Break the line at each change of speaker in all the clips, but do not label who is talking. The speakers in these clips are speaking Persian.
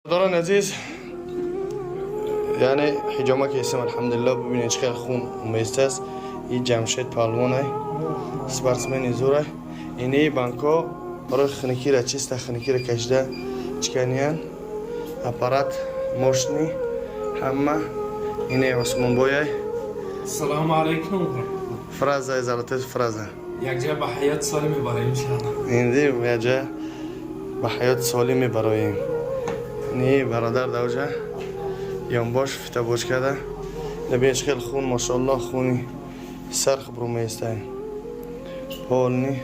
دارن عزیز یعنی حجامه که اسم الحمدلله ببینید چقدر خون میسته است. این جمشید پهلوان های سپورتسمن زوره. اینه بانکو برای خنکی را چیست خنکی را کشیده چکنیان اپارات موشنی همه اینه عثمان بویای.
السلام علیکم.
فرازه ازالت فرازه
یک جا به حیات سالم میبره انشاءالله.
این یک جا به حیات سالم میبریم. نی برادر دوجه یام باش فتا بوش کرده نبیش خیلی خون ماشاءالله خونی سرخ برو میسته پول نی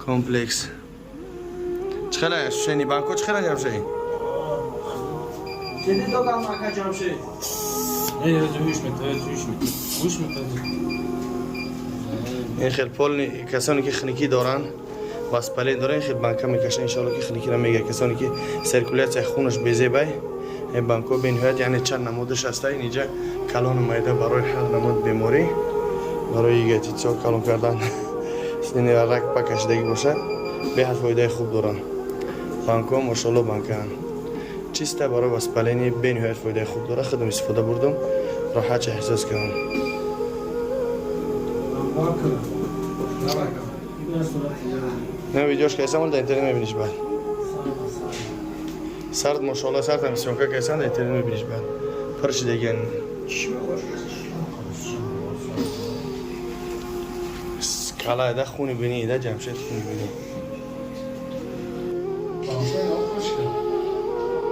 کمپلکس چخیلی شنی بانکو چخیلی جمشه
جدی تو کام اکا جمشه
ای جوش میتونه
این خیلی پول نی کسانی که خنکی دارن واسپله دارن خیلی بانکا میکشن انشالله که خنکی را میگه کسانی که سرکولیت خونش بیزه بای این بانکو به نهایت یعنی چند نمودش هست اینجا کلان اومده برای هر نمود بیماری برای یه تیتسا کلان کردن سینی رک پکشیدگی باشه به هر فایده خوب دارن بانکو ماشاءالله بانکان چیسته برای واسپله به نهایت فایده خوب داره خودم استفاده بردم راحت احساس کردم نه ویدیوش کیسه مال در اینترنت میبینیش بعد سرد ماشاءالله سرد هم سیونکا کیسه در اینترنت میبینیش بعد پرش دیگه کالا ده خونی بینی ده جمشید خونی بینی